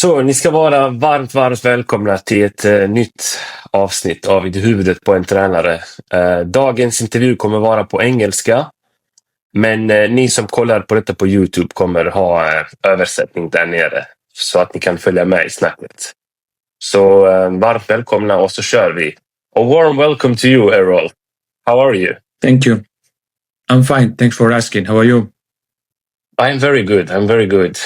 Så ni ska vara varmt välkomna till ett nytt avsnitt av huvudet på en tränare. Dagens intervju kommer vara på engelska, men ni som kollar på detta på YouTube kommer ha översättning där nere så att ni kan följa med i snacket. Så varmt välkomna och så kör vi. A warm welcome to you, Erol. How are you? Thank you. I'm fine. Thanks for asking. How are you? I'm very good.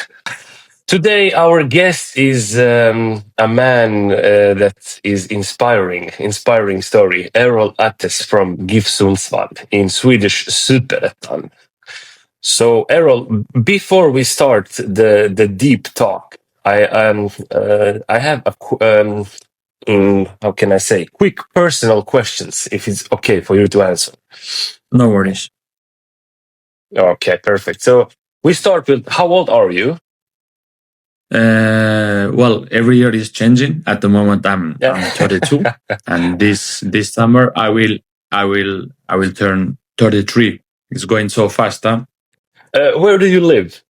Today, our guest is a man that is inspiring story. Erol Ates from GIF Sundsvall in Swedish Superettan. So, Erol, before we start the deep talk, I have how can I say, quick personal questions, if it's okay for you to answer. No worries. Okay, perfect. So we start with, how old are you? Well, every year is changing. At the moment, I'm 32, and this summer I will turn 33. It's going so fast, huh? Where do you live?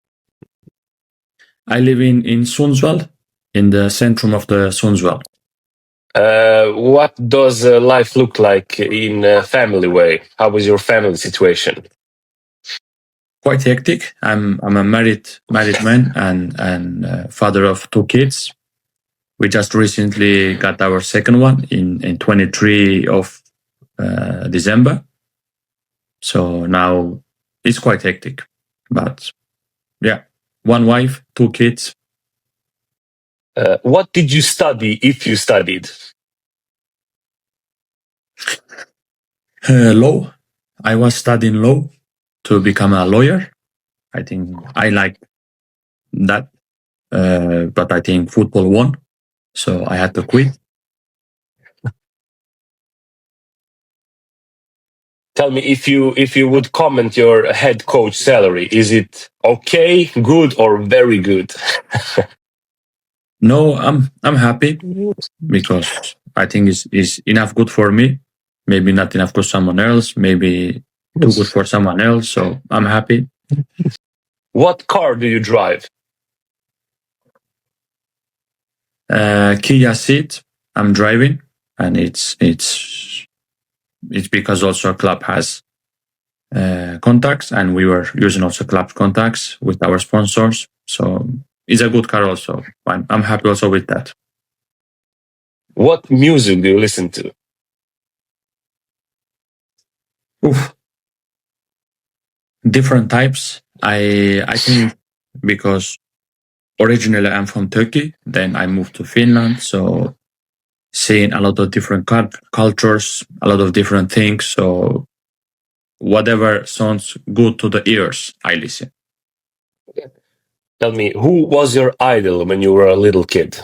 I live in Sundsvall, in the centrum of the Sundsvall. What does life look like in a family way? How is your family situation? Quite hectic. I'm a married man and father of 2 kids. We just recently got our second one in 23 of December. So now it's quite hectic. But yeah, 1 wife, 2 kids. What did you study, if you studied? Law. I was studying law to become a lawyer. I think I like that, but I think football won, so I had to quit. Tell me, if you would comment your head coach salary, is it okay, good, or very good? No, I'm happy because I think it's enough good for me. Maybe not enough for someone else. Maybe too good for someone else. So I'm happy. What car do you drive? Kia Ceed. I'm driving, and it's because also a club has contacts, and we were using also club contacts with our sponsors. So it's a good car also. I'm happy also with that. What music do you listen to? Oof. Different types. I think because originally I'm from Turkey, then I moved to Finland, so seeing a lot of different cultures, a lot of different things. So whatever sounds good to the ears, I listen. Tell me, who was your idol when you were a little kid?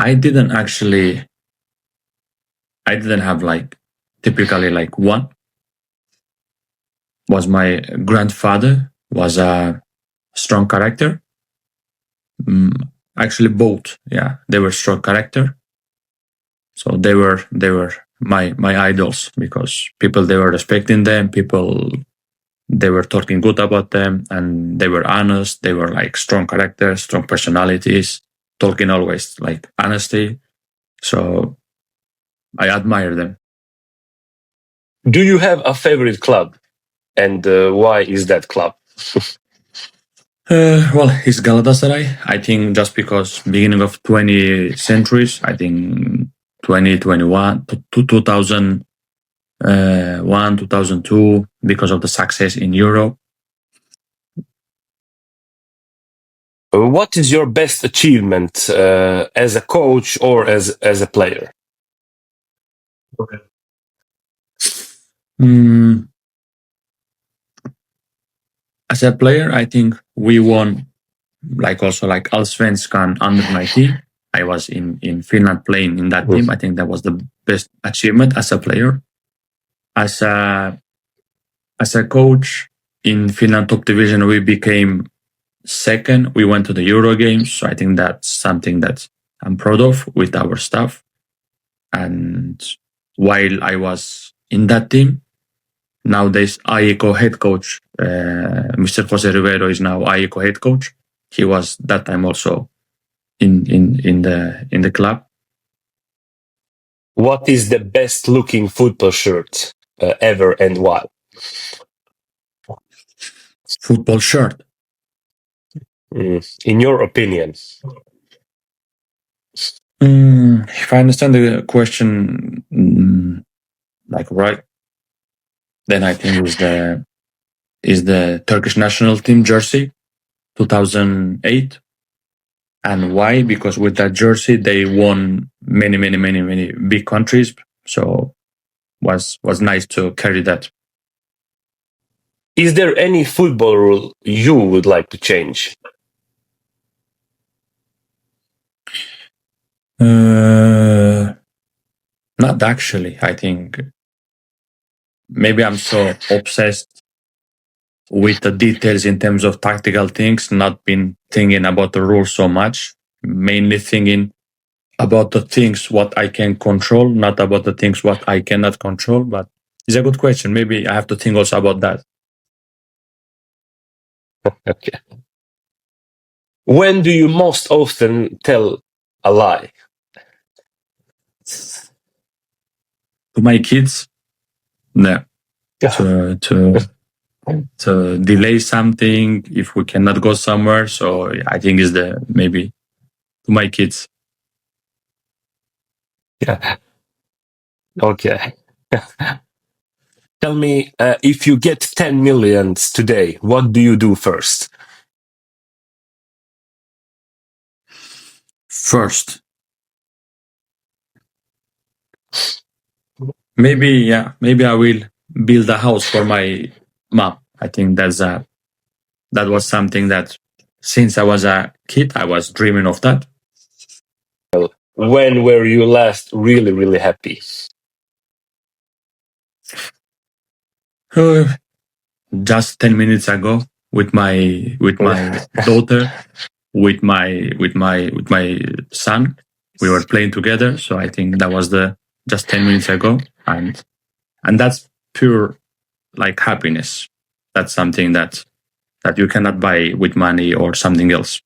I didn't have like typically like one. Was my grandfather was a strong character. Actually both, yeah, they were strong character. So they were my idols because people, they were respecting them, people, they were talking good about them, and they were honest. They were like strong characters, strong personalities, talking always like honesty. So I admire them. Do you have a favorite club? And why is that club? Well, it's Galatasaray. I think just because beginning of 20th centuries, I think 2021 to 2001, 2002, because of the success in Europe. What is your best achievement as a coach or as a player? Okay. As a player, I think we won like Allsvenskan under 19. I was in Finland playing in that team. I think that was the best achievement as a player. As a coach in Finland top division, we became second. We went to the Euro games. So I think that's something that I'm proud of with our staff. And while I was in that team, nowadays IECO head coach. Mr. Jose Rivero is now IECO head coach. He was that time also in the club. What is the best looking football shirt ever and why? Football shirt. In your opinion? If I understand the question like right, then I think is the Turkish national team jersey 2008. And why? Because with that jersey they won many big countries. So was nice to carry that. Is there any football rule you would like to change? Not actually. I think maybe I'm so obsessed with the details in terms of tactical things, not been thinking about the rules so much, mainly thinking about the things what I can control, not about the things what I cannot control. But it's a good question. Maybe I have to think also about that. Okay. When do you most often tell a lie? To my kids, no. To delay something if we cannot go somewhere. So I think is maybe to my kids. Yeah. Okay. Tell me, if you get 10 millions today, what do you do first? First, maybe I will build a house for my mom. I think that was something that since I was a kid, I was dreaming of that. When were you last really happy? Just 10 minutes ago with my daughter, with my son. We were playing together. So I think that was just 10 minutes ago. And that's pure like happiness. That's something that you cannot buy with money or something else.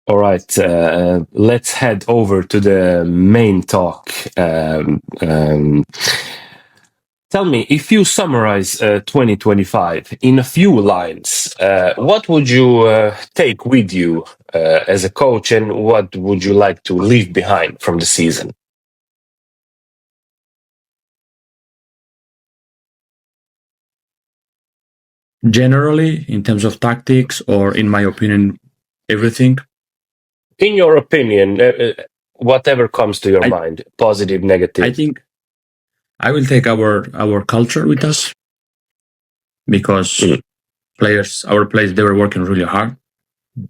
All right, let's head over to the main talk. Tell me, if you summarize 2025 in a few lines, what would you take with you as a coach, and what would you like to leave behind from the season? Generally, in terms of tactics, or in my opinion, everything? In your opinion, whatever comes to your mind, positive, negative. I think I will take our culture with us, because our players, they were working really hard.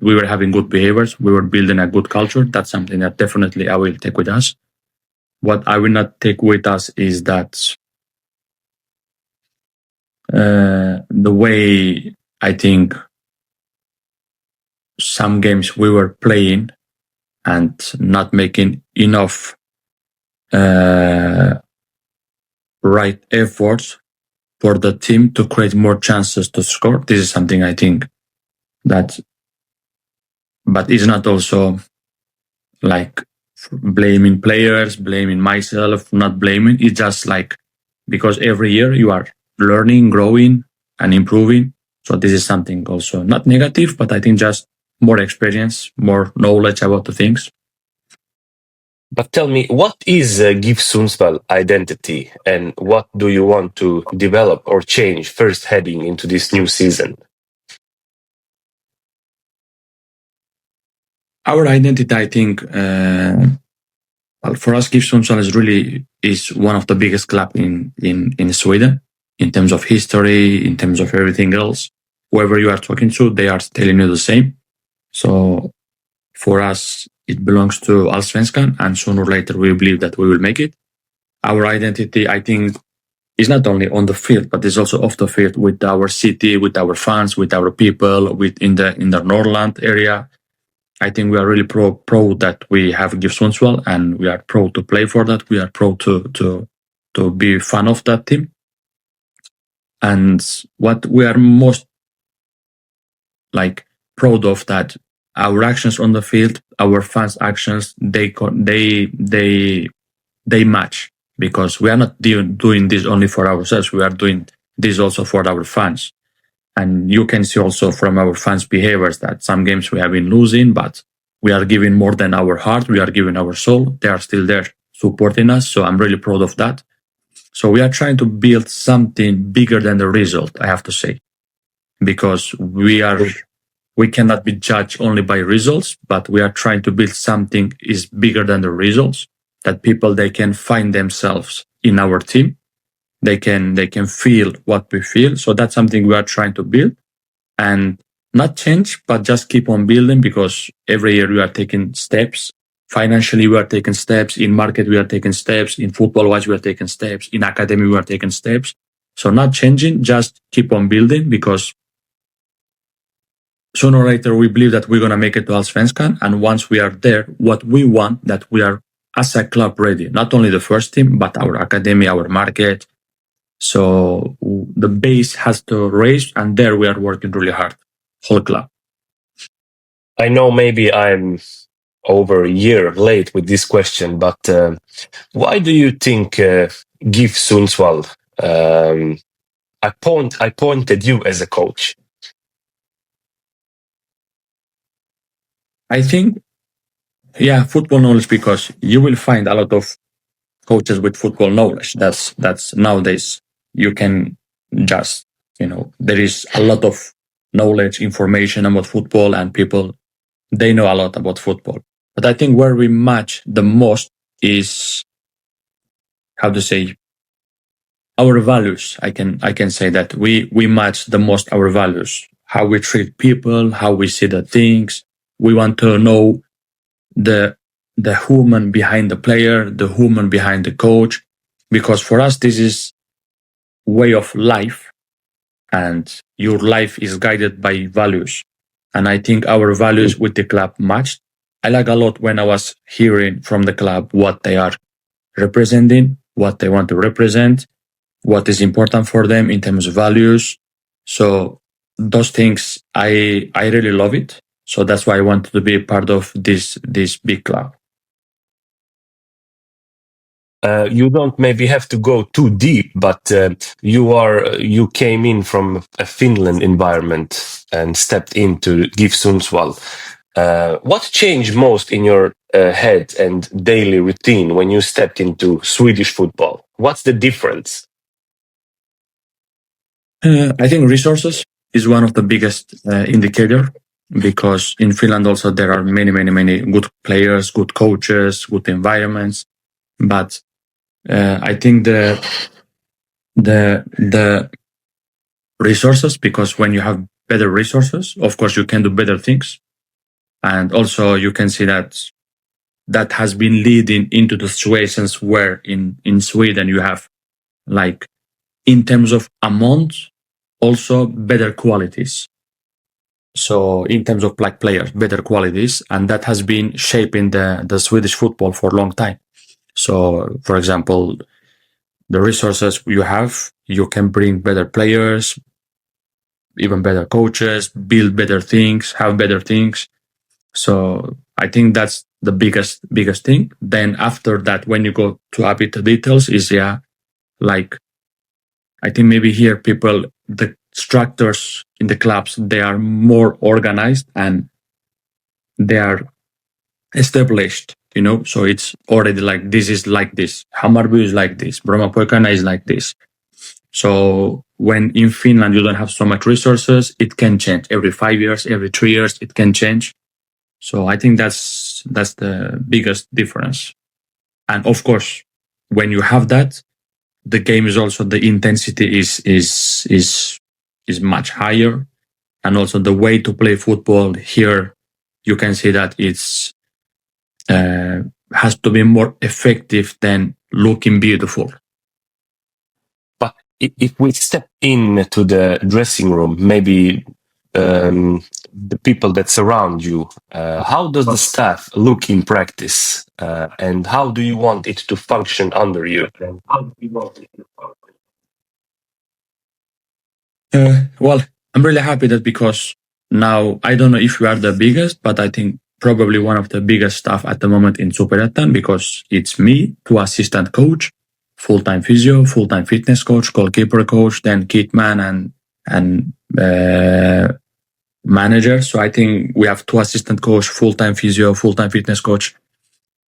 We were having good behaviors. We were building a good culture. That's something that definitely I will take with us. What I will not take with us is that the way I think some games we were playing and not making enough right efforts for the team to create more chances to score. This is something I think that, but it's not also like blaming players, blaming myself, not blaming. It's just like, because every year you are learning, growing and improving. So this is something also not negative, but I think just more experience, more knowledge about the things. But tell me, what is GIF Sundsvall identity, and what do you want to develop or change first heading into this new season? Our identity, I think, for us, GIF Sundsvall is one of the biggest clubs in Sweden in terms of history, in terms of everything else. Whoever you are talking to, they are telling you the same. So for us, it belongs to Allsvenskan, and sooner or later we believe that we will make it. Our identity, I think, is not only on the field, but is also off the field, with our city, with our fans, with our people, in the Norrland area. I think we are really pro that we have GIF Sundsvall, and we are pro to play for that. We are pro to be fan of that team. And what we are most like proud of, that our actions on the field, our fans' actions, they match, because we are not doing this only for ourselves. We are doing this also for our fans. And you can see also from our fans' behaviors that some games we have been losing, but we are giving more than our heart. We are giving our soul. They are still there supporting us. So I'm really proud of that. So we are trying to build something bigger than the result, I have to say, because we cannot be judged only by results, but we are trying to build something is bigger than the results, that people, they can find themselves in our team. They can feel what we feel. So that's something we are trying to build, and not change, but just keep on building, because every year we are taking steps. Financially, we are taking steps. In market, we are taking steps. In football-wise, we are taking steps. In academy, we are taking steps. So not changing, just keep on building, because sooner or later, we believe that we're going to make it to Allsvenskan. And once we are there, what we want, that we are as a club ready, not only the first team, but our academy, our market. So the base has to raise, and there we are working really hard, whole club. I know maybe I'm over a year late with this question, but why do you think GIF Sundsvall appointed you as a coach? I think, football knowledge, because you will find a lot of coaches with football knowledge. That's nowadays, you can just, there is a lot of knowledge, information about football, and people, they know a lot about football. But I think where we match the most is, how to say, our values. I can say that we match the most our values, how we treat people, how we see the things. We want to know the human behind the player, the human behind the coach, because for us this is way of life, and your life is guided by values. And I think our values with the club matched. I like a lot when I was hearing from the club what they are representing, what they want to represent, what is important for them in terms of values. So those things, I really love it. So that's why I wanted to be a part of this big club. You don't maybe have to go too deep, but you came in from a Finland environment and stepped into GIF Sundsvall. What changed most in your head and daily routine when you stepped into Swedish football? What's the difference? I think resources is one of the biggest indicator, because in Finland also there are many good players, good coaches, good environments. But I think the resources, because when you have better resources, of course you can do better things. And also you can see that has been leading into the situations where in Sweden you have, like, in terms of amount, also better qualities. So in terms of like players, better qualities, and that has been shaping the Swedish football for a long time. So for example, the resources you have, you can bring better players, even better coaches, build better things, have better things. So I think that's the biggest thing. Then after that, when you go to a bit of details, is like, I think maybe here people, the structures in the clubs, they are more organized and they are established, so it's already like, this is like this, Hammarby is like this, Brommapojkarna is like this. So when in Finland you don't have so much resources, it can change every 5 years, every 3 years, it can change. So I think that's the biggest difference. And of course, when you have that, the game is also, the intensity is much higher, and also the way to play football here, you can see that it's has to be more effective than looking beautiful. But if we step into the dressing room, maybe the people that surround you, how does the staff look in practice, and how do you want it to function under you? Well, I'm really happy that because now I don't know if we are the biggest, but I think probably one of the biggest staff at the moment in Superettan, because it's me, two assistant coach, full-time physio, full-time fitness coach, goalkeeper coach, then kitman and manager. So I think we have two assistant coach, full-time physio, full-time fitness coach.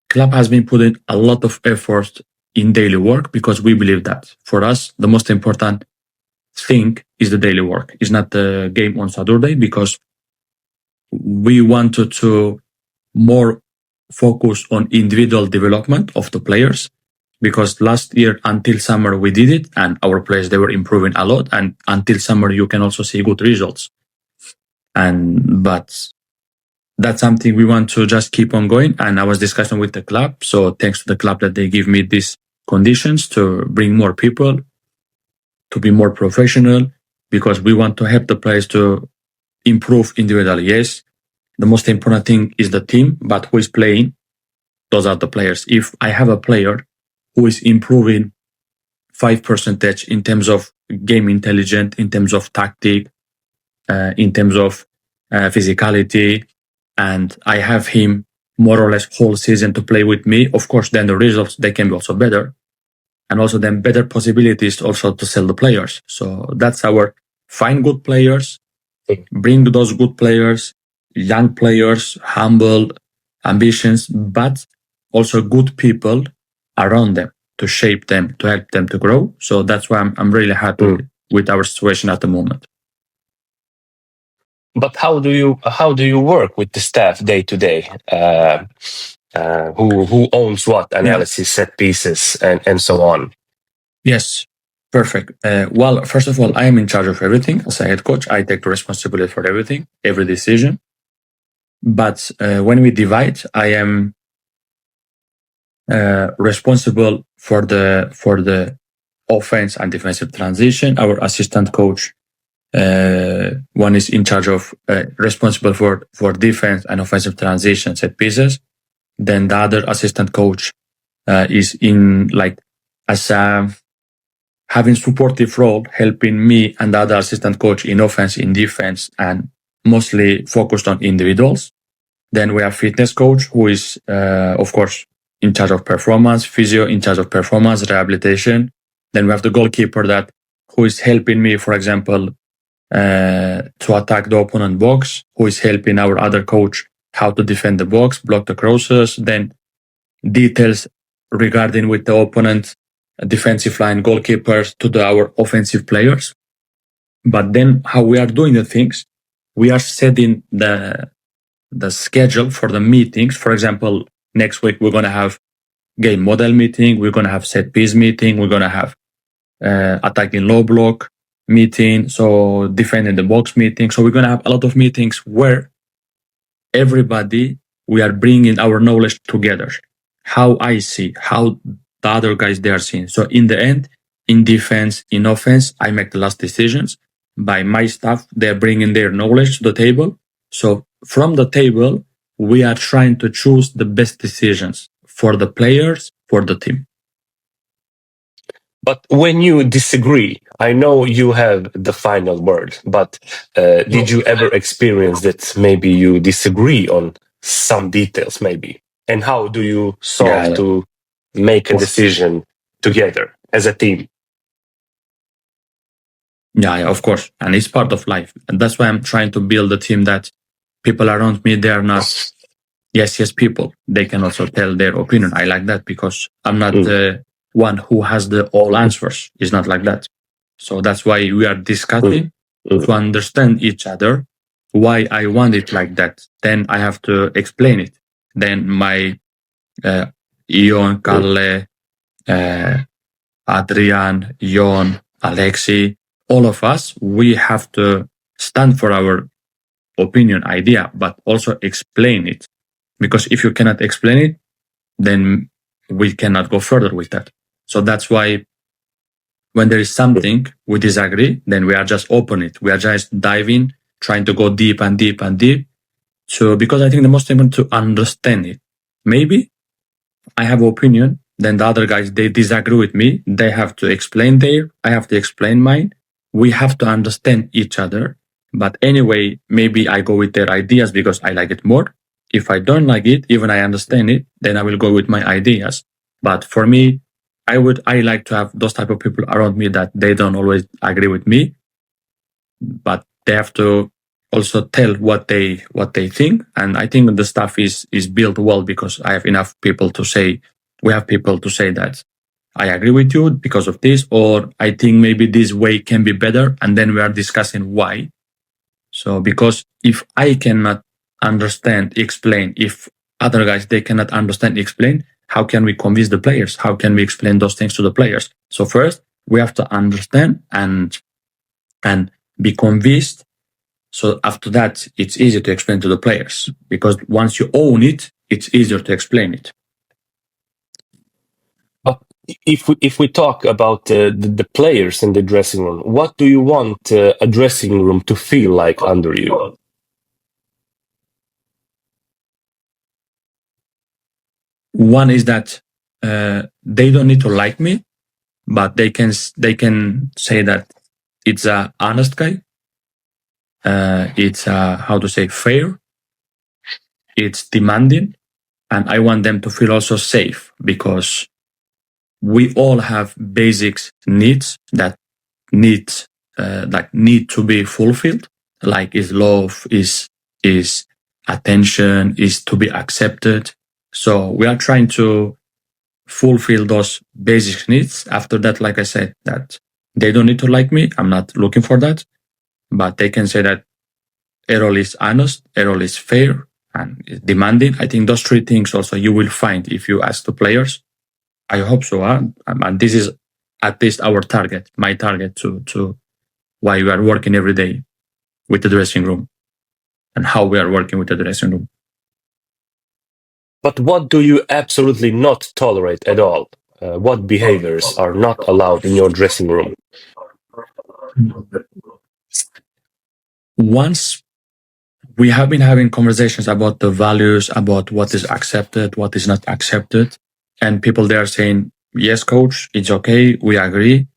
Club has been putting a lot of effort in daily work because we believe that for us, the most important thing is the daily work. It's not the game on Saturday, because we wanted to more focus on individual development of the players, because last year until summer we did it and our players, they were improving a lot, and until summer you can also see good results. But that's something we want to just keep on going. And I was discussing with the club. So thanks to the club that they give me these conditions to bring more people, to be more professional, because we want to help the players to improve individually. Yes, the most important thing is the team, but who is playing? Those are the players. If I have a player who is improving 5% in terms of game intelligence, in terms of tactic, in terms of physicality, and I have him more or less whole season to play with me, of course, then the results, they can be also better. And also then better possibilities also to sell the players. So that's our find good players, bring those good players, young players, humble ambitions, but also good people around them to shape them, to help them to grow. So that's why I'm really happy with our situation at the moment. But how do you work with the staff day to day? Who owns what analysis, set pieces, and so on? Yes, perfect. Well, first of all, I am in charge of everything as a head coach. I take the responsibility for everything, every decision. But when we divide, I am responsible for the offense and defensive transition. Our assistant coach, one is in charge of responsible for defense and offensive transition set pieces. Then the other assistant coach is in as a having supportive role, helping me and the other assistant coach in offense, in defense, and mostly focused on individuals. Then we have fitness coach, who is, of course, in charge of performance, physio in charge of performance, rehabilitation. Then we have the goalkeeper who is helping me, for example, to attack the opponent box, who is helping our other coach how to defend the box, block the crosses, then details regarding with the opponent, defensive line, goalkeepers, to our offensive players. But then how we are doing the things, we are setting the schedule for the meetings. For example, next week we're going to have game model meeting, we're going to have set piece meeting, we're going to have attacking low block meeting, so defending the box meeting. So we're going to have a lot of meetings where everybody, we are bringing our knowledge together. How I see, how the other guys, they are seeing. So in the end, in defense, in offense, I make the last decisions. By my staff, they're bringing their knowledge to the table. So from the table, we are trying to choose the best decisions for the players, for the team. But when you disagree, I know you have the final word, but did you ever experience that maybe you disagree on some details, maybe? And how do you solve to make a decision together as a team? Yeah, of course. And it's part of life. And that's why I'm trying to build a team that people around me, they are not yes people. They can also tell their opinion. I like that, because I'm not the one who has the all answers. It's not like that. So that's why we are discussing to understand each other, why I want it like that. Then I have to explain it. Then my Ion, Kalle, Adrian, Jon, Alexi, all of us, we have to stand for our opinion, idea, but also explain it. Because if you cannot explain it, then we cannot go further with that. So that's why when there is something we disagree, then we are just open it. We are just diving, trying to go deep and deep and deep. So because I think the most important to understand it. Maybe I have an opinion, then the other guys, they disagree with me. They have to explain I have to explain mine. we have to understand each other. But anyway, maybe I go with their ideas because I like it more. If I don't like it, even I understand it, then I will go with my ideas. But for me, I like to have those type of people around me that they don't always agree with me, but they have to also tell what they think. And I think the stuff is built well because I have enough people to say, we have people to say that I agree with you because of this, or I think maybe this way can be better. And then we are discussing why. So because if I cannot understand, explain, if other guys, they cannot understand, explain, how can we convince the players? How can we explain those things to the players? So first we have to understand and be convinced. So after that, it's easier to explain to the players, because once you own it, it's easier to explain it. If we talk about the players in the dressing room, what do you want a dressing room to feel like under you? One is that they don't need to like me, but they can say that it's a honest guy. It's how to say, fair. It's demanding, and I want them to feel also safe, because we all have basics needs that need to be fulfilled. Like is love, is attention, is to be accepted. So we are trying to fulfill those basic needs. After that, like I said, that they don't need to like me. I'm not looking for that, but they can say that Erol is honest, Erol is fair, and is demanding. I think those three things also you will find if you ask the players. I hope so. And this is at least our target, my target to why we are working every day with the dressing room and how we are working with the dressing room. But what do you absolutely not tolerate at all? What behaviors are not allowed in your dressing room? Once we have been having conversations about the values, about what is accepted, what is not accepted, and people there are saying, yes, coach, it's okay, we agree.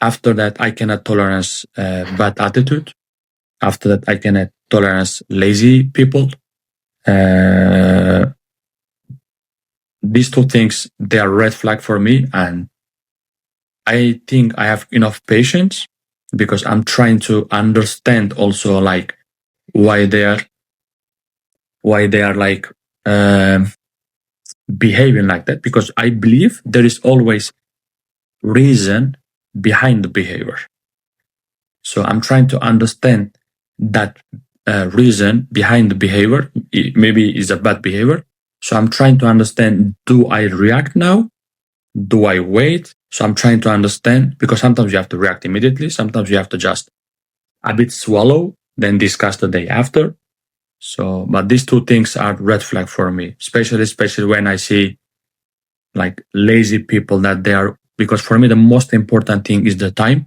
After that, I cannot tolerate bad attitude. After that, I cannot tolerate lazy people. These two things, they are red flag for me. And I think I have enough patience, because I'm trying to understand also like why they are like behaving like that, because I believe there is always reason behind the behavior. So I'm trying to understand that reason behind the behavior. Maybe is a bad behavior. So I'm trying to understand, do I react now? Do I wait? So I'm trying to understand, because sometimes you have to react immediately. Sometimes you have to just a bit swallow, then discuss the day after. So, but these two things are red flag for me, especially when I see like lazy people that they are, because for me, the most important thing is the time.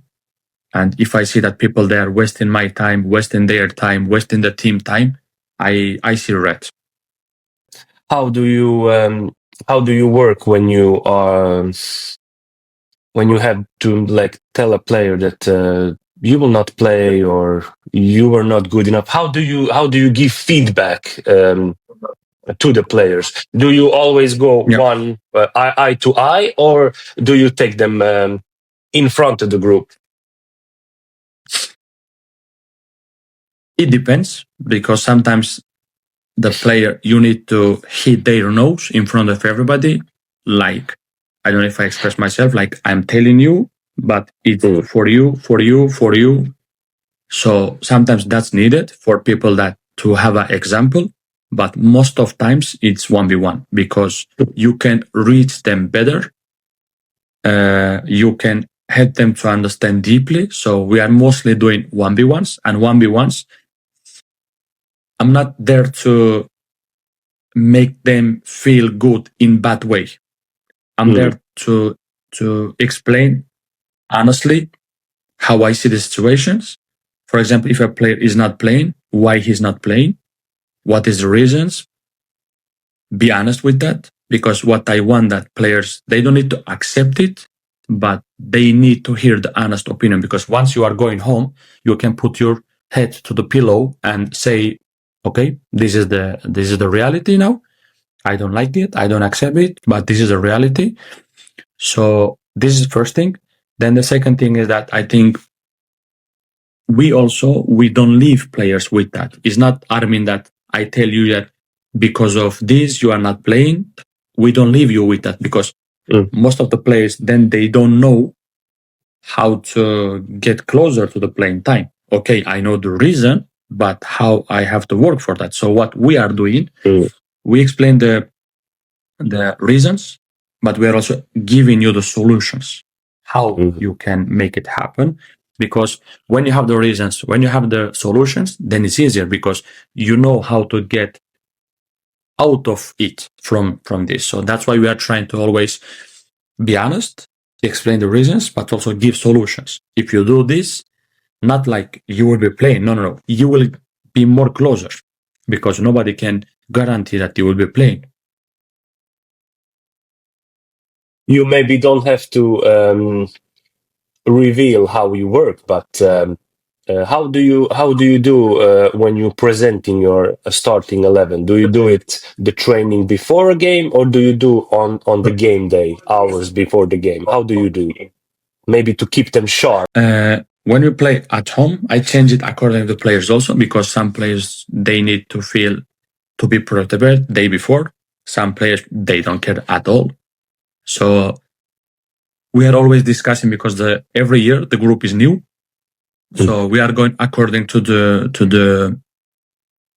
And if I see that people, they are wasting my time, wasting their time, wasting the team time, I see red. How do you work when you have to like tell a player that you will not play or you are not good enough? How do you give feedback to the players? Do you always go one eye to eye, or do you take them in front of the group? It depends, because sometimes the player, you need to hit their nose in front of everybody. Like, I don't know if I express myself, like I'm telling you, but it's for you. So sometimes that's needed for people that to have an example, but most of times it's 1v1, because you can reach them better. You can help them to understand deeply. So we are mostly doing 1v1s, and 1v1s, I'm not there to make them feel good in bad way. I'm there to explain honestly how I see the situations. For example, if a player is not playing, why he's not playing, what is the reasons? Be honest with that, because what I want that players, they don't need to accept it. but they need to hear the honest opinion, because once you are going home, you can put your head to the pillow and say, okay, this is the reality now. I don't like it, I don't accept it, but this is a reality. So this is the first thing. Then the second thing is that I think we don't leave players with that. It's not, Armin, that I tell you that because of this you are not playing. We don't leave you with that, because most of the players, then they don't know how to get closer to the playing time. Okay, I know the reason, but how I have to work for that. So what we are doing, we explain the reasons, but we are also giving you the solutions, how you can make it happen. Because when you have the reasons, when you have the solutions, then it's easier, because you know how to get out of it from this. So that's why we are trying to always be honest, explain the reasons, but also give solutions. If you do this, not like you will be playing, no, you will be more closer, because nobody can guarantee that you will be playing. You maybe don't have to reveal how you work, but how do you do when you present in your starting 11? Do you do it the training before a game, or do you do on the game day, hours before the game? How do you do it? Maybe to keep them sharp. When we play at home, I change it according to the players also, because some players, they need to feel to be prepared day before. Some players, they don't care at all. So we are always discussing, because every year the group is new. So we are going according to the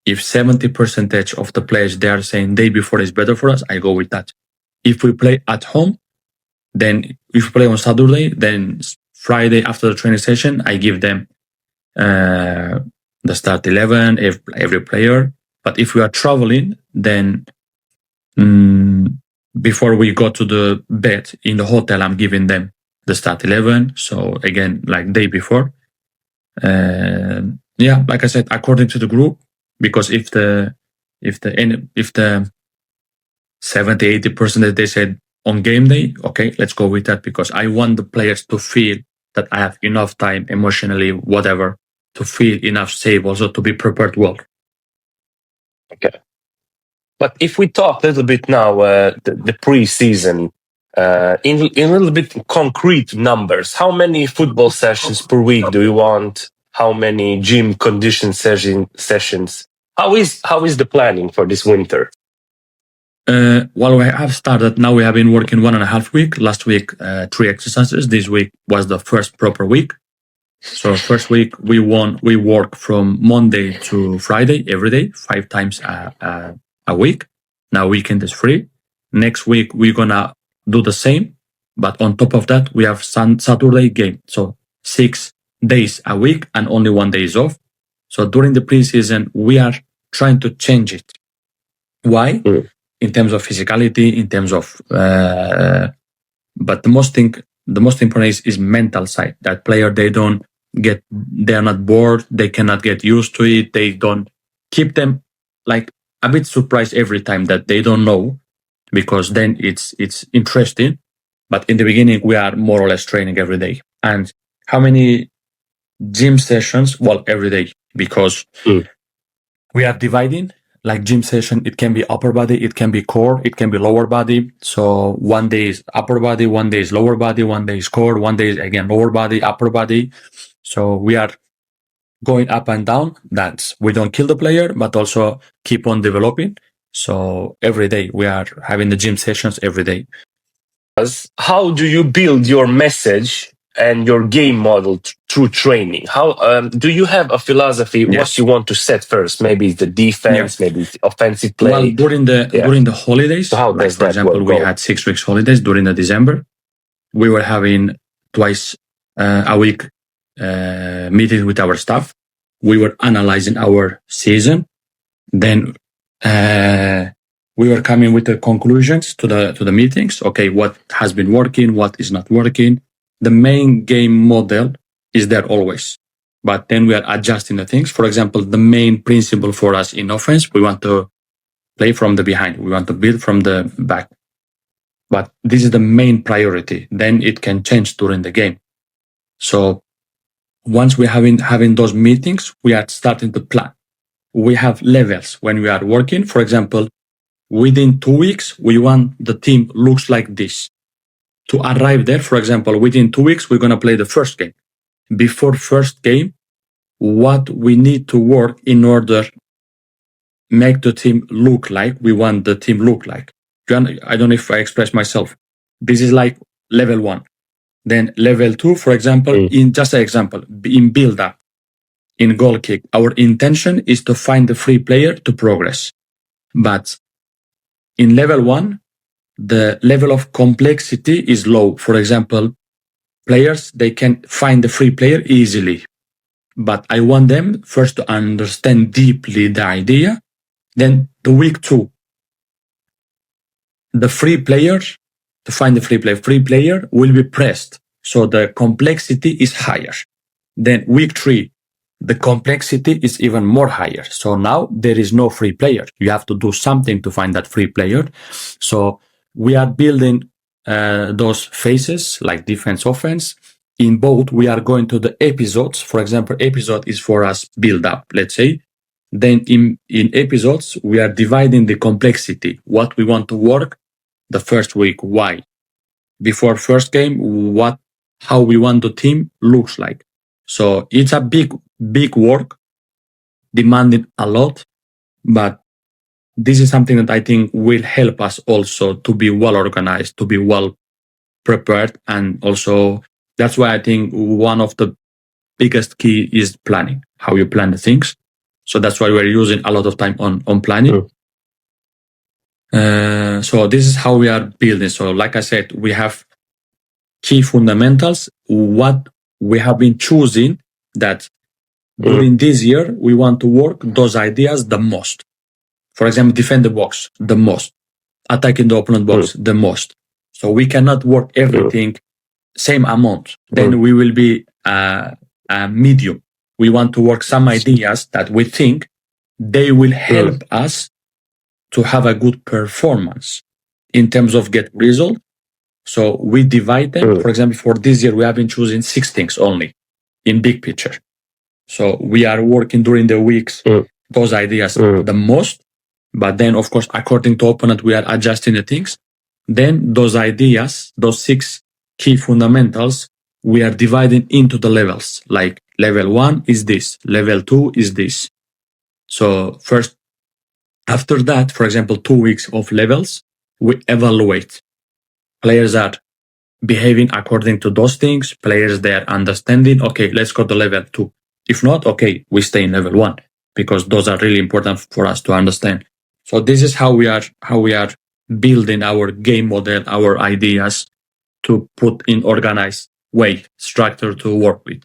if 70% of the players, they are saying day before is better for us, I go with that. If we play at home, then if we play on Saturday, then Friday after the training session, I give them the start 11, every player. But if we are traveling, then before we go to the bed in the hotel, I'm giving them the start 11. So again, like day before. Yeah, like I said, according to the group, because if the 70-80% that they said on game day, okay, let's go with that, because I want the players to feel that I have enough time emotionally, whatever, to feel enough safe, also to be prepared well. Okay. But if we talk a little bit now, the pre-season, in a little bit concrete numbers, how many football sessions per week do you want? How many gym condition sessions? How is the planning for this winter? Well, we have started. Now we have been working 1.5 weeks. Last week, 3 exercises. This week was the first proper week. So first week we work from Monday to Friday every day, 5 times a week. Now weekend is free. Next week we're gonna do the same, but on top of that we have Saturday game. So 6 days a week and only 1 day is off. So during the preseason we are trying to change it. Why? In terms of physicality, in terms of, but the most important is mental side. That player, they are not bored. They cannot get used to it. They don't keep them like a bit surprised every time that they don't know, because then it's interesting. But in the beginning, we are more or less training every day. And how many gym sessions? Well, every day, because we are dividing. Like gym session, it can be upper body, it can be core, it can be lower body. So 1 day is upper body, 1 day is lower body, 1 day is core, 1 day is again lower body, upper body. So we are going up and down. That's, we don't kill the player, but also keep on developing. So every day we are having the gym sessions every day. How do you build your message and your game model through training? How do you have a philosophy? Yes. What you want to set first? Maybe it's the defense, maybe it's the offensive play. Well, during the holidays, So how like does for that example, we had 6 weeks holidays during the December. We were having twice a week meetings with our staff. We were analyzing our season. Then we were coming with the conclusions to the meetings. Okay, what has been working, what is not working. The main game model is there always, but then we are adjusting the things. For example, the main principle for us in offense, we want to play from the behind. We want to build from the back. but this is the main priority. Then it can change during the game. So once we having those meetings, we are starting to plan. We have levels when we are working. For example, within 2 weeks, we want the team looks like this. To arrive there, for example, within 2 weeks, we're going to play the first game. Before first game, what we need to work in order make the team look like we want the team look like. I don't know if I express myself. This is like level 1. Then level 2, for example, in just an example, in build up, in goal kick, our intention is to find the free player to progress. But in level 1, the level of complexity is low. For example, players, they can find the free player easily. But I want them first to understand deeply the idea. Then the week 2, the free player, to find the free player will be pressed. So the complexity is higher. Then week 3, the complexity is even more higher. So now there is no free player. You have to do something to find that free player. So we are building those phases like defense, offense. In both, we are going to the episodes. For example, episode is for us build up, let's say. Then in episodes, we are dividing the complexity, what we want to work the first week, why. Before first game, how we want the team looks like. So it's a big work, demanding a lot, but this is something that I think will help us also to be well organized, to be well prepared. And also that's why I think one of the biggest key is planning, how you plan the things. So that's why we're using a lot of time on planning. So this is how we are building. So like I said, we have key fundamentals, what we have been choosing that during this year, we want to work those ideas the most. For example, defend the box the most, attacking the opponent box the most. So we cannot work everything same amount. Then we will be a medium. We want to work some ideas that we think they will help us to have a good performance in terms of get result. So we divide them. For example, for this year, we have been choosing 6 things only in big picture. So we are working during the weeks, those ideas the most. But then, of course, according to opponent, we are adjusting the things. Then those ideas, those 6 key fundamentals, we are dividing into the levels. Like level 1 is this, level 2 is this. So first, after that, for example, 2 weeks of levels, we evaluate. Players are behaving according to those things. Players, they are understanding. Okay, let's go to level 2. If not, okay, we stay in level 1 because those are really important for us to understand. So this is how we are building our game model, our ideas to put in organized way, structure to work with.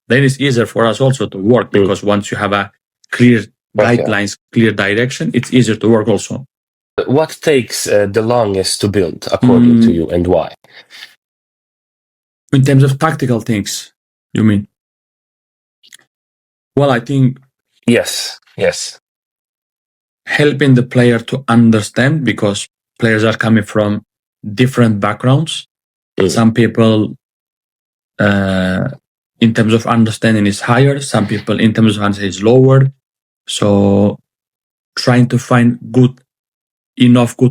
Then it's easier for us also to work because once you have a clear guidelines, clear direction, it's easier to work also. What takes the longest to build according to you and why? In terms of tactical things, you mean? Well, I think... Yes. Helping the player to understand because players are coming from different backgrounds. Some people, in terms of understanding is higher. Some people in terms of understanding is lower. So trying to find good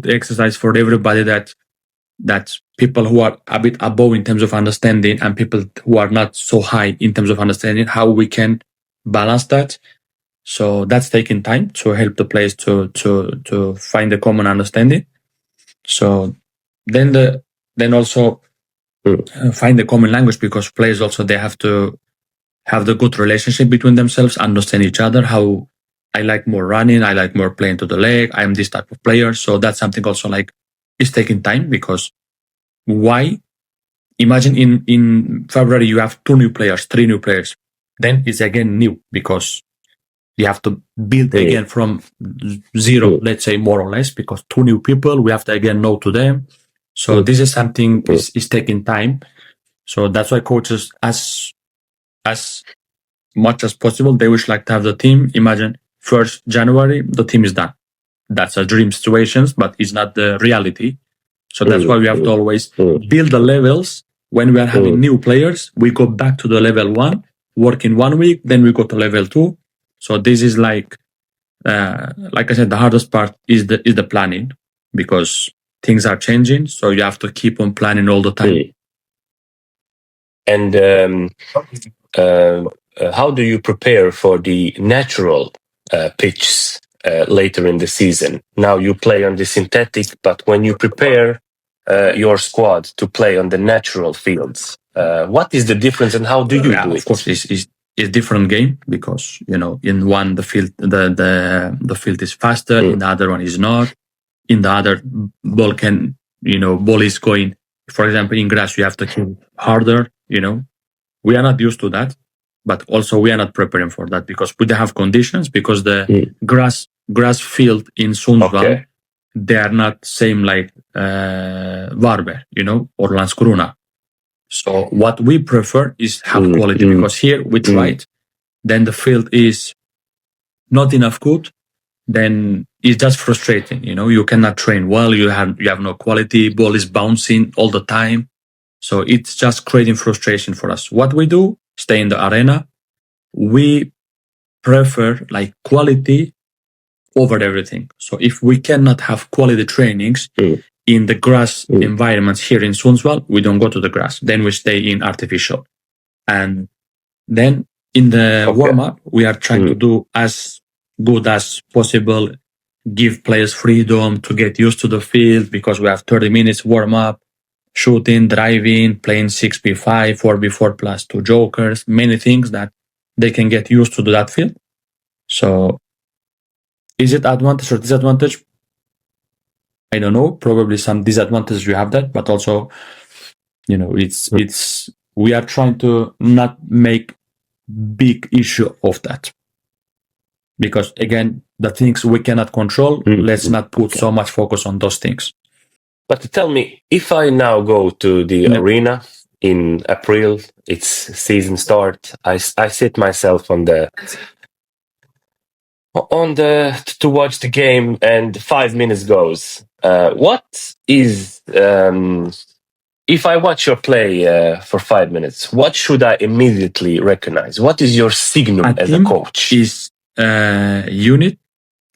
exercise for everybody that people who are a bit above in terms of understanding and people who are not so high in terms of understanding, how we can balance that. So that's taking time to help the players to find a common understanding. So then also find the common language because players also, they have to have the good relationship between themselves, understand each other, how I like more running, I like more playing to the leg, I am this type of player. So that's something also like it's taking time because why? Imagine in February you have 2 new players, 3 new players. Then it's again new because you have to build again from 0, let's say more or less, because 2 new people, we have to again know to them. So this is something is taking time. So that's why coaches, as much as possible, they wish like to have the team. Imagine 1st January, the team is done. That's a dream situation, but it's not the reality. So that's why we have to always build the levels. When we are having new players, we go back to the level 1, work in 1 week, then we go to level 2. So this is like I said, the hardest part is the planning, because things are changing. So you have to keep on planning all the time. And how do you prepare for the natural pitch later in the season? Now you play on the synthetic, but when you prepare your squad to play on the natural fields, what is the difference and how do you do it? Of course, it's a different game, because in one the field field is faster, in the other one is not. In the other, ball is going. For example, in grass you have to kill harder. We are not used to that, but also we are not preparing for that, because we don't have conditions, because the grass field in Sundsvall, they are not same like Varberg, or Landskrona. So what we prefer is have quality, because here we tried, then the field is not enough good, then it's just frustrating. You cannot train well, you have no quality, ball is bouncing all the time. So it's just creating frustration for us. What we do, stay in the arena. We prefer like quality over everything. So if we cannot have quality trainings in the grass environments here in Sundsvall, we don't go to the grass. Then we stay in artificial. And then in the warm-up, we are trying to do as good as possible, give players freedom to get used to the field, because we have 30 minutes warm-up, shooting, driving, playing 6v5, 4v4 plus 2 jokers, many things that they can get used to that field. So is it advantage or disadvantage? I don't know. Probably some disadvantages you have that, but also, it's we are trying to not make big issue of that, because again, the things we cannot control, let's not put so much focus on those things. But tell me, if I now go to the arena in April, it's season start, I sit myself on the to watch the game, and 5 minutes goes. What is if I watch your play for 5 minutes, what should I immediately recognize? What is your signal as a coach? Is unit.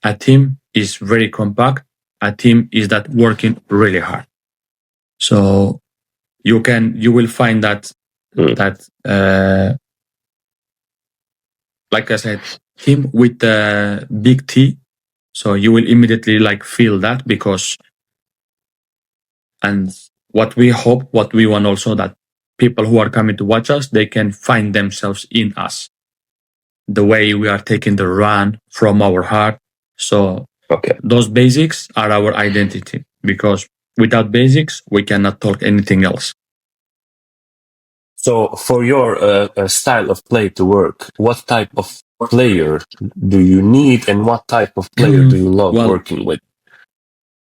A team is very compact. A team is that working really hard. So you will find that like I said, team with the big T. So you will immediately feel that, because, and what we hope, what we want also, that people who are coming to watch us, they can find themselves in us. The way we are taking the run from our heart. So those basics are our identity, because without basics, we cannot talk anything else. So for your style of play to work, what type of player do you need, and what type of player do you love working with?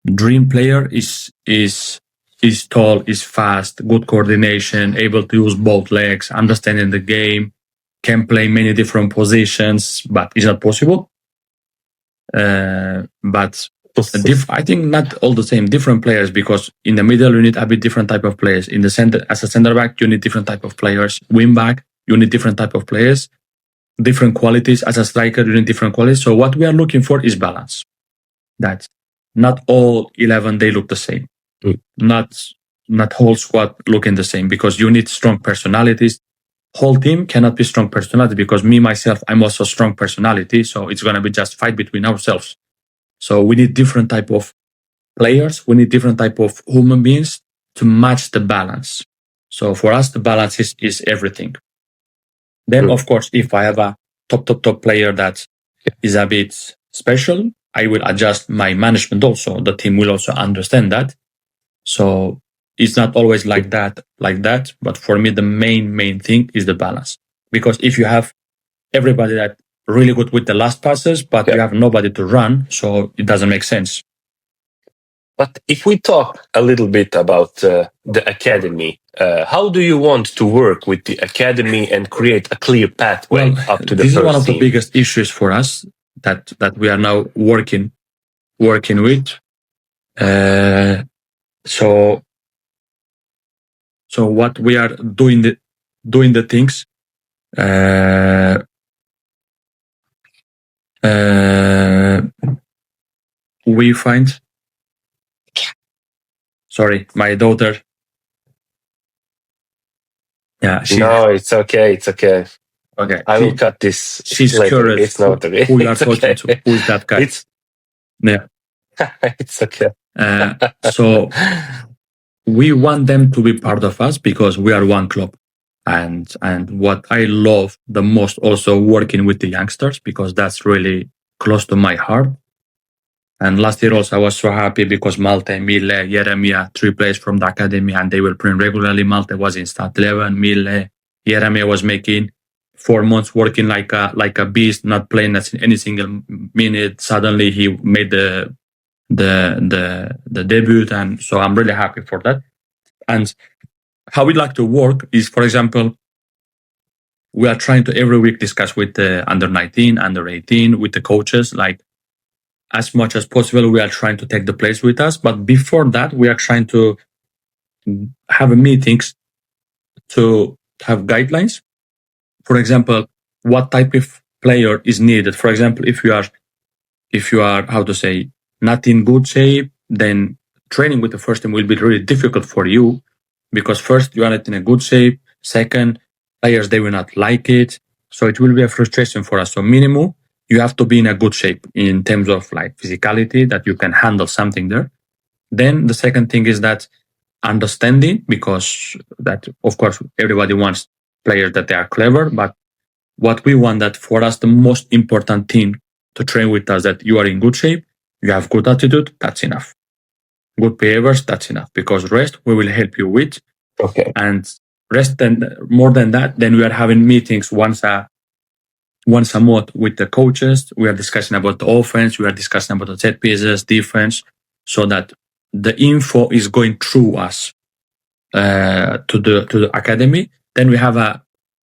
Dream player is tall, is fast, good coordination, able to use both legs, understanding the game, can play many different positions, but it's not possible. But I think not all the same, different players, because in the middle you need a bit different type of players. In the center, as a center back, you need different type of players. Wing back, you need different type of players, different qualities. As a striker, you need different qualities. So what we are looking for is balance. That not all 11 they look the same. Not whole squad looking the same, because you need strong personalities. Whole team cannot be strong personality, because me myself, I'm also strong personality. So it's gonna be just fight between ourselves. So we need different type of players. We need different type of human beings to match the balance. So for us, the balance is everything. Then, of course, if I have a top player that is a bit special, I will adjust my management also. The team will also understand that. So it's not always like that. But for me, the main thing is the balance. Because if you have everybody that really good with the last passes, but you have nobody to run, so it doesn't make sense. But if we talk a little bit about the academy, how do you want to work with the academy and create a clear pathway up to the first team? This is one of the biggest issues for us that we are now working with. So what we are doing the things. We find. Sorry, my daughter. Yeah, No, it's okay. It's okay. Okay, I will cut this. She's later. curious It's not okay. who you are It's talking okay. to. Who is that guy? Yeah. It's okay. So we want them to be part of us because we are one club. And what I love the most also working with the youngsters, because that's really close to my heart. And last year also I was so happy because Malte, Mille, Jeremia, 3 players from the academy, and they were playing regularly. Malte was in start 11, Mille, Jeremia was making 4 months working like a beast, not playing any single minute. Suddenly he made the debut, and so I'm really happy for that. And how we like to work is, for example, we are trying to every week discuss with the under 19, under 18, with the coaches, like as much as possible, we are trying to take the players with us. But before that, we are trying to have meetings to have guidelines. For example, what type of player is needed. For example, if you are, how to say, not in good shape, then training with the first team will be really difficult for you, because first, you are not in a good shape. Second, players, they will not like it. So it will be a frustration for us. So minimum, you have to be in a good shape in terms of like physicality, that you can handle something there. Then the second thing is that understanding, because that, of course, everybody wants players that they are clever, but what we want, that for us, the most important thing to train with us, that you are in good shape, you have good attitude, that's enough. Good behaviors, that's enough, because rest we will help you with. Okay. And rest, and more than that, then we are having meetings once a month with the coaches. We are discussing about the offense, we are discussing about the set pieces, defense, so that the info is going through us to the academy. Then we have a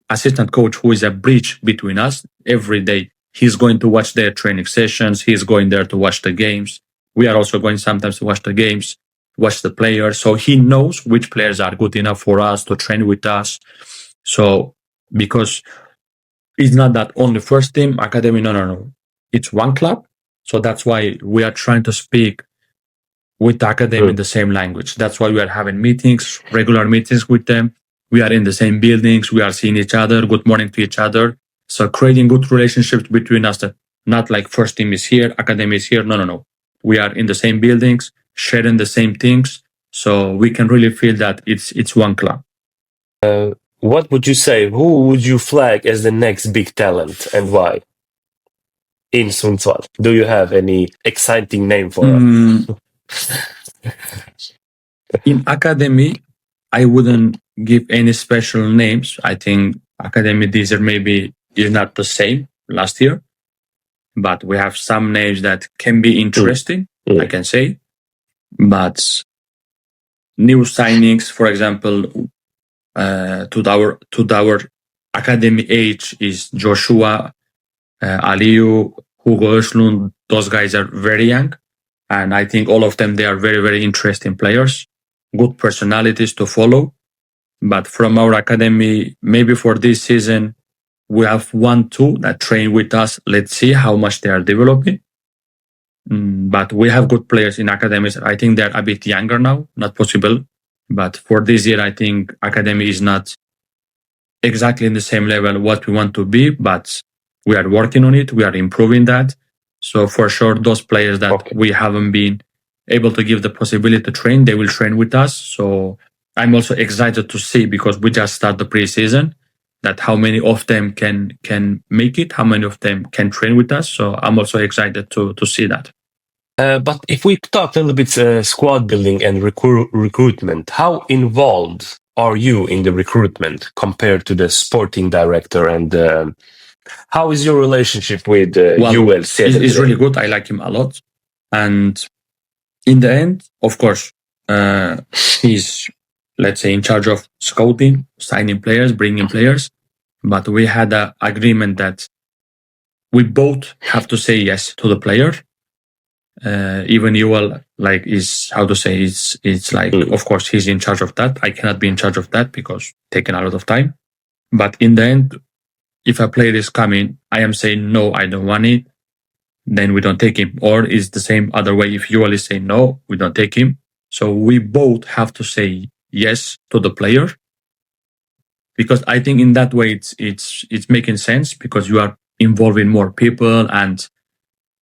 assistant coach who is a bridge between us. Every day he's going to watch their training sessions, he's going there to watch the games. We are also going sometimes to watch the games, watch the players, so he knows which players are good enough for us to train with us. So because it's not that only first team academy, no, it's one club. So that's why we are trying to speak with the academy in the same language. That's why we are having meetings, regular meetings with them. We are in the same buildings, we are seeing each other, good morning to each other. So creating good relationships between us, that not like first team is here, academy is here. No. We are in the same buildings, sharing the same things. So we can really feel that it's one club. What would you say? Who would you flag as the next big talent, and why? In Sundsvall, do you have any exciting name for us? In academy, I wouldn't give any special names. I think academy this year maybe is not the same last year, but we have some names that can be interesting, I can say. But new signings, for example, to our academy age is Joshua, Aliu, Hugo Östlund. Those guys are very young, and I think all of them, they are very, very interesting players, good personalities to follow. But from our academy, maybe for this season, we have 1-2 that train with us. Let's see how much they are developing. But we have good players in academies. I think they're a bit younger now, not possible. But for this year, I think academy is not exactly in the same level what we want to be, but we are working on it. We are improving that. So for sure, those players that we haven't been able to give the possibility to train, they will train with us. So I'm also excited to see, because we just start the preseason, that how many of them can make it, how many of them can train with us. So I'm also excited to see that. But if we talk a little bit squad building and recruitment, how involved are you in the recruitment compared to the sporting director, and how is your relationship with Joel? It's really good. I like him a lot. And in the end, of course, he's, let's say, in charge of scouting, signing players, bringing players. But we had an agreement that we both have to say yes to the player. Even Yuval, like, is, how to say, it's like, of course, he's in charge of that. I cannot be in charge of that because it's taking a lot of time. But in the end, if a player is coming, I am saying, no, I don't want it, then we don't take him. Or it's the same other way. If Yuval is saying no, we don't take him. So we both have to say yes to the player. Because I think in that way, it's making sense because you are involving more people and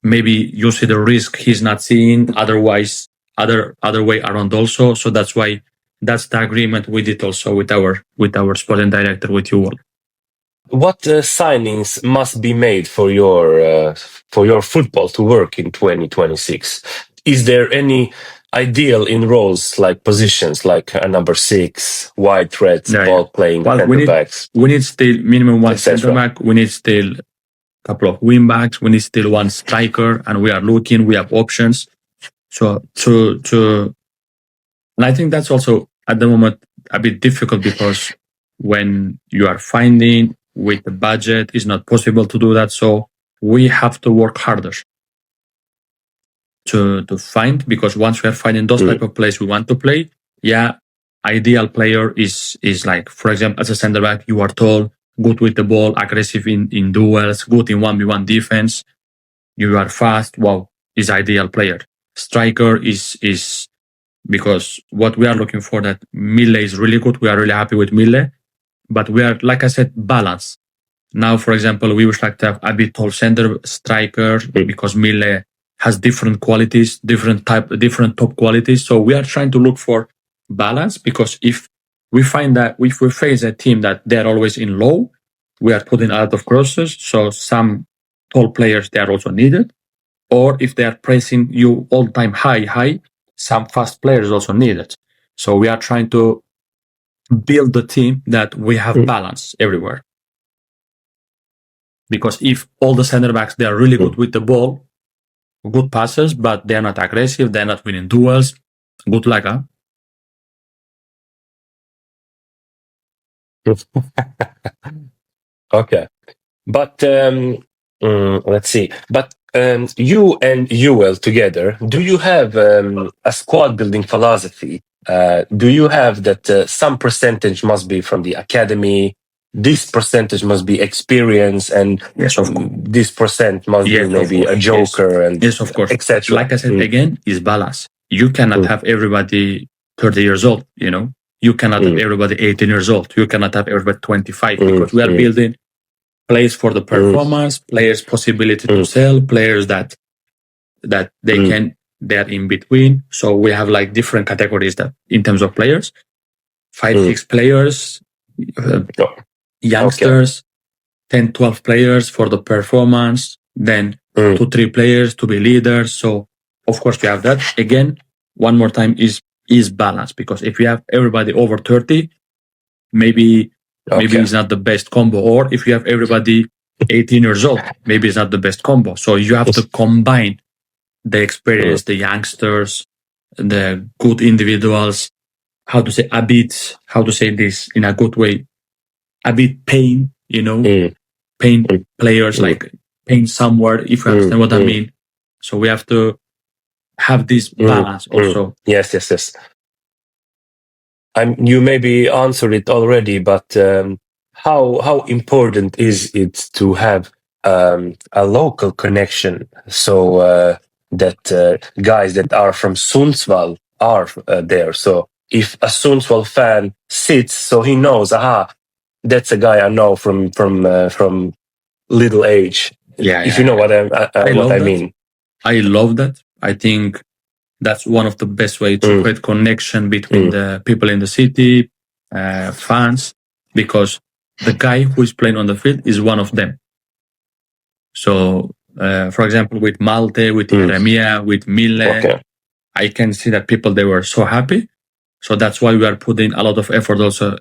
maybe you see the risk he's not seeing, otherwise other way around also. So that's why that's the agreement we did also with our sporting director, with you all. What signings must be made for your football to work in 2026? Is there any ideal in roles like positions like a number 6, wide threats, ball playing, center backs? We need still minimum one center back. We need still couple of wing backs. We need still one striker, and we are looking. We have options. So and I think that's also at the moment a bit difficult because when you are finding with the budget, it's not possible to do that. So we have to work harder to find, because once we are finding those type of players we want to play, ideal player is like, for example, as a center back, you are tall, good with the ball, aggressive in duels, good in 1v1 defense. You are fast. Wow, is ideal player. Striker is because what we are looking for, that Mille is really good. We are really happy with Mille, but we are, like I said, balance. Now, for example, we would like to have a bit tall center striker because Mille has different qualities, different top qualities. So we are trying to look for balance, because if we find that if we face a team that they're always in low, we are putting a lot of crosses. So some tall players, they are also needed. Or if they are pressing you all time high, some fast players also needed. So we are trying to build the team that we have balance everywhere. Because if all the center backs, they are really good with the ball, good passes, but they're not aggressive, they're not winning duels, good luck, huh? Okay. But let's see. But you and Yuval together, do you have a squad building philosophy? Do you have that some percentage must be from the academy, this percentage must be experience, and yes, of course, this percent must be maybe a joker, and yes, of course, etc. Like I said, again, is balance. You cannot have everybody 30 years old, you know. You cannot have everybody 18 years old. You cannot have everybody 25 because we are building players for the performance, players possibility to sell, players that they're in between. So we have like different categories that in terms of players, 5-6 players, youngsters, 10-12 players for the performance, then 2-3 players to be leaders. So of course you have that. Again, one more time is balance, because if you have everybody over 30, maybe it's not the best combo. Or if you have everybody 18 years old, maybe it's not the best combo. So you have to combine the experience, the youngsters, the good individuals, how to say this in a good way, a bit pain, you know, pain players, like pain somewhere, if you understand what I mean. So we have to have this balance also. Yes. You maybe answered it already, but how important is it to have a local connection, so that guys that are from Sundsvall are there? So if a Sundsvall fan sits, so he knows, that's a guy I know from little age. If you know what I mean. I love that. I think that's one of the best ways to create connection between the people in the city, fans, because the guy who is playing on the field is one of them. So, for example, with Malte, with Jeremia, with Mille, I can see that people, they were so happy. So that's why we are putting a lot of effort also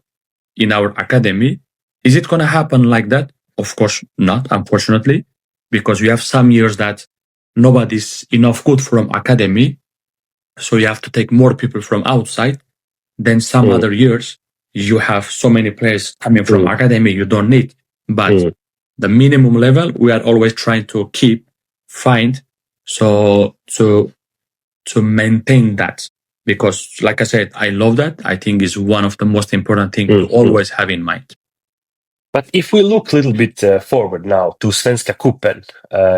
in our academy. Is it going to happen like that? Of course not, unfortunately, because we have some years that nobody's enough good from academy. So you have to take more people from outside. Then some other years, you have so many players coming from academy you don't need. But the minimum level, we are always trying to find So to maintain that, because like I said, I love that. I think is one of the most important things to always have in mind. But if we look a little bit forward now to Svenska Cupen,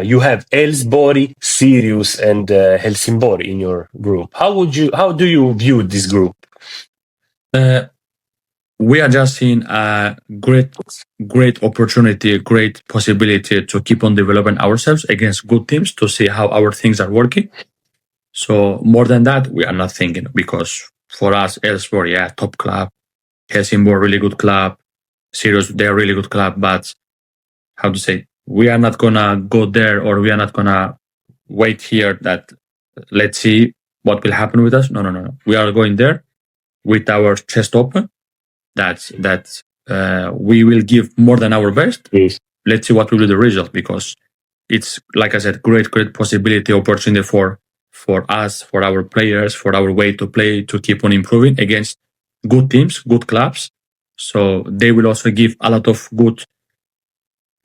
you have Elfsborg, Sirius, and Helsingborg in your group. How do you view this group? We are just seeing a great opportunity, a great possibility to keep on developing ourselves against good teams to see how our things are working. So more than that, we are not thinking, because for us, Elfsborg, yeah, top club, Helsingborg, really good club, Sirius, they're a really good club, but how to say, we are not gonna go there, or we are not gonna wait here that let's see what will happen with us. No. We are going there with our chest open. That we will give more than our best. Yes. Let's see what will be the result, because it's, like I said, great possibility, opportunity for us, for our players, for our way to play, to keep on improving against good teams, good clubs. So they will also give a lot of good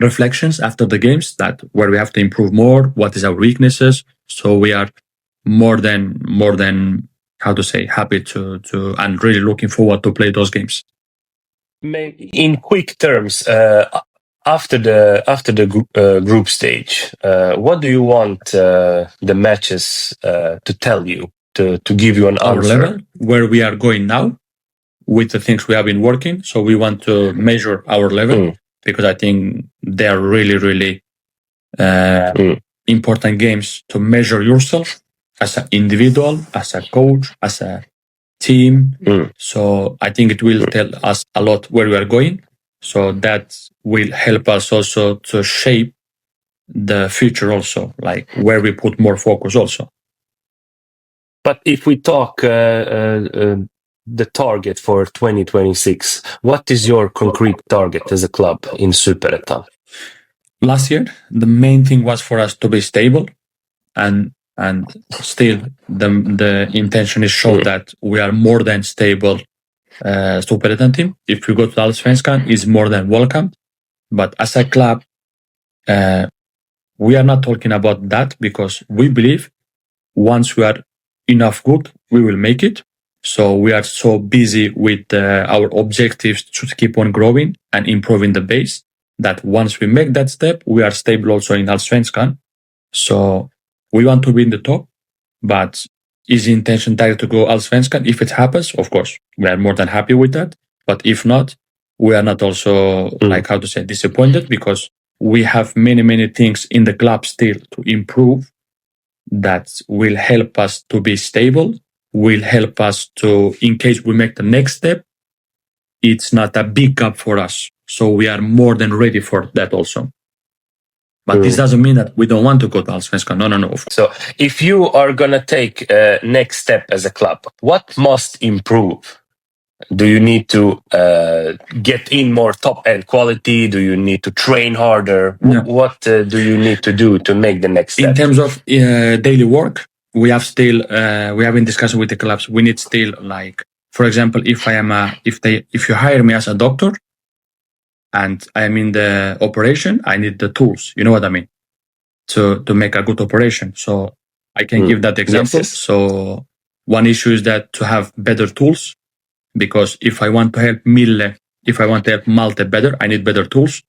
reflections after the games, that where we have to improve more, what is our weaknesses. So we are more than how to say, happy to and really looking forward to play those games. In quick terms, after the group stage, what do you want the matches to tell you, to give you an Our answer? level, where we are going now with the things we have been working. So we want to measure our level, because I think they are really important games to measure yourself as an individual, as a coach, as a team. So I think it will tell us a lot where we are going. So that will help us also to shape the future also, like where we put more focus also. But if we talk the target for 2026, what is your concrete target as a club in Superettan? Last year, the main thing was for us to be stable, and still the intention is shown that we are more than stable. Superettan team, if you go to Allsvenskan, is more than welcome. But as a club, we are not talking about that, because we believe once we are enough good, we will make it. So we are so busy with our objectives to keep on growing and improving the base, that once we make that step, we are stable also in Allsvenskan. So we want to be in the top, but is the intention direct to go Allsvenskan? If it happens, of course, we are more than happy with that. But if not, we are not also, like how to say, disappointed, because we have many things in the club still to improve that will help us to be stable, will help us to, in case we make the next step, it's not a big gap for us. So we are more than ready for that also. But this doesn't mean that we don't want to go to Allsvenskan. No. So if you are going to take a next step as a club, what must improve? Do you need to get in more top-end quality? Do you need to train harder? No. What do you need to do to make the next step? In terms of daily work, we have still we have been discussing with the clubs. We need still, like, for example, if you hire me as a doctor and I am in the operation, I need the tools. You know what I mean? To make a good operation. So I can give that example. Yes. So one issue is that to have better tools, because if I want to help Mille, if I want to help Malte better, I need better tools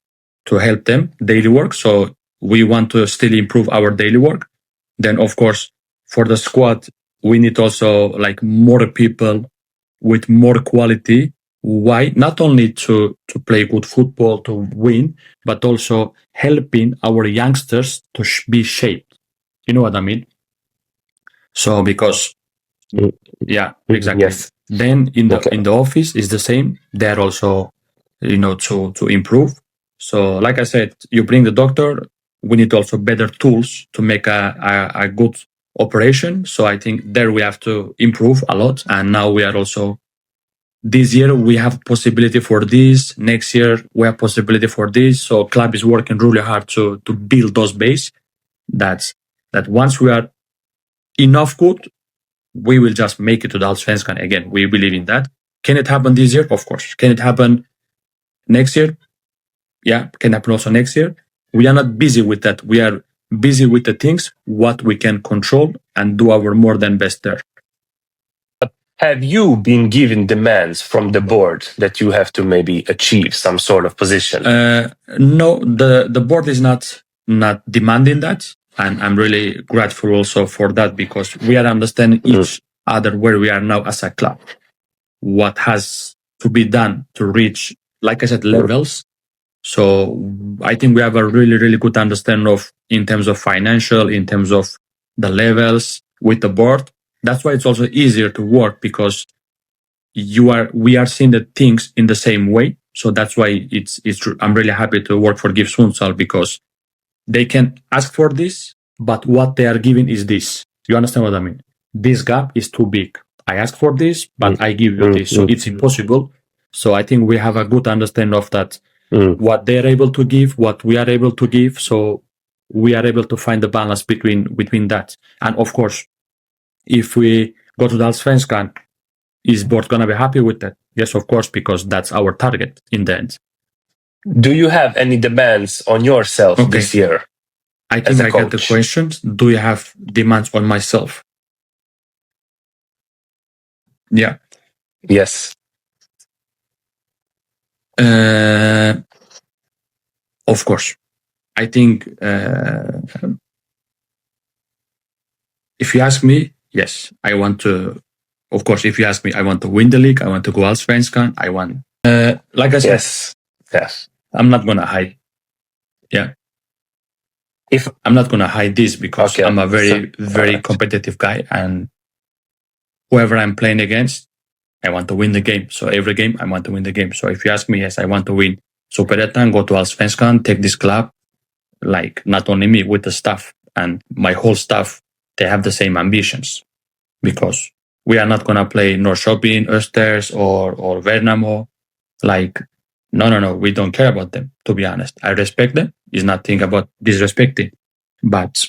to help them daily work. So we want to still improve our daily work. Then, of course, for the squad, we need also like more people with more quality. Why? Not only to play good football, to win, but also helping our youngsters to be shaped. You know what I mean? So because, yeah, exactly. Yes. Then in the office is the same. They're also, to improve. So like I said, you bring the doctor. We need also better tools to make a good operation. So I think there we have to improve a lot. And now we are also, this year we have possibility for this. Next year we have possibility for this. So club is working really hard to build those base. That once we are enough good, we will just make it to the Allsvenskan again. We believe in that. Can it happen this year? Of course. Can it happen next year? Yeah, can happen also next year. We are not busy with that. We are busy with the things what we can control and do our more than best there. Have you been given demands from the board that you have to maybe achieve some sort of position? No, the board is not demanding that, and I'm really grateful also for that, because we are understanding each other where we are now as a club, what has to be done to reach, like I said, levels. So I think we have a really, really good understanding of, in terms of financial, in terms of the levels with the board. That's why it's also easier to work, because we are seeing the things in the same way. So that's why I'm really happy to work for GIF Sundsvall, because they can ask for this, but what they are giving is this. You understand what I mean? This gap is too big. I ask for this, but I give you this. So it's impossible. So I think we have a good understanding of that, what they're able to give, what we are able to give. So we are able to find the balance between that. And of course, if we go to the Allsvenskan, is board going to be happy with that? Yes, of course, because that's our target in the end. Do you have any demands on yourself this year? I think I get the questions. Do you have demands on myself? Yeah. Yes. Of course. I think if you ask me, yes, I want to. Of course, if you ask me, I want to win the league. I want to go Allsvenskan. I want, like I said, yes. I'm not gonna hide. Yeah. If I'm not gonna hide this, because I'm a very competitive guy, and whoever I'm playing against, I want to win the game. So every game, I want to win the game. So if you ask me, yes, I want to win Superettan, go to Allsvenskan, take this club. Like, not only me, with the staff and my whole staff, they have the same ambitions, because we are not going to play Norrköping, Östers or Värnamo. Like, no, we don't care about them, to be honest. I respect them. It's nothing about disrespecting. But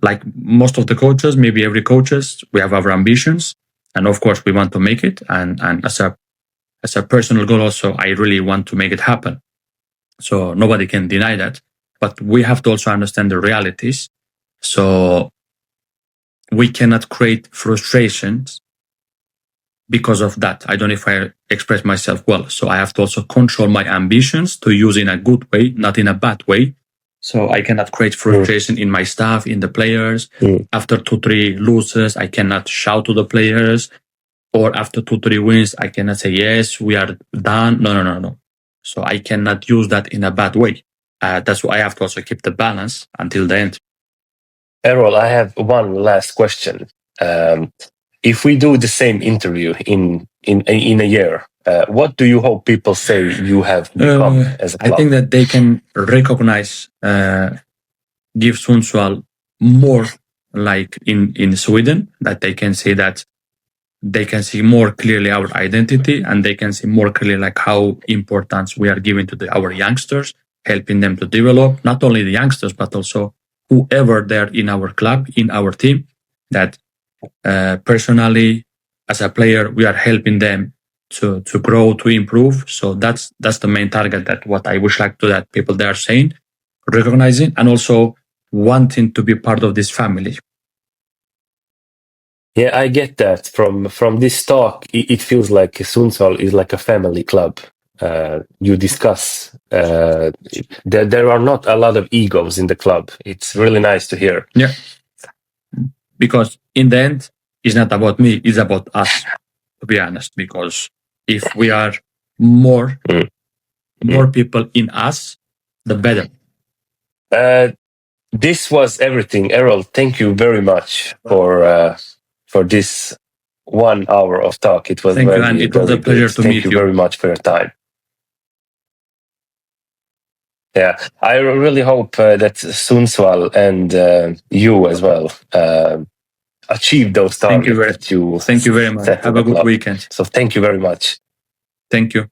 like most of the coaches, maybe every coaches, we have our ambitions. And of course, we want to make it. And as a personal goal also, I really want to make it happen. So nobody can deny that. But we have to also understand the realities. So we cannot create frustrations because of that. I don't know if I express myself well. So I have to also control my ambitions to use in a good way, not in a bad way. So I cannot create frustration in my staff, in the players. After 2-3 losses, I cannot shout to the players. Or after 2-3 wins, I cannot say, yes, we are done. No. So I cannot use that in a bad way. That's why I have to also keep the balance until the end. Erol, I have one last question. If we do the same interview in a year, what do you hope people say you have become as a club? I think that they can recognize GIF Sundsvall more like in Sweden, that they can see that they can see more clearly our identity, and they can see more clearly like how important we are giving to our youngsters, helping them to develop, not only the youngsters, but also whoever they're in our club, in our team, that personally, as a player, we are helping them to grow, to improve. So that's the main target, that what I wish like to that people they are saying, recognizing, and also wanting to be part of this family. Yeah, I get that. From this talk, it feels like Sundsvall is like a family club. You discuss. There are not a lot of egos in the club. It's really nice to hear. Yeah. Because in the end, it's not about me, it's about us, to be honest. Because if we are more people in us, the better. This was everything. Erol, thank you very much for this 1 hour of talk. It was Thank you, and it was a pleasure to meet you. Thank you very much for your time. Yeah, I really hope that Sundsvall and you as well achieve those targets. Thank you very much. Have a good weekend. So thank you very much. Thank you.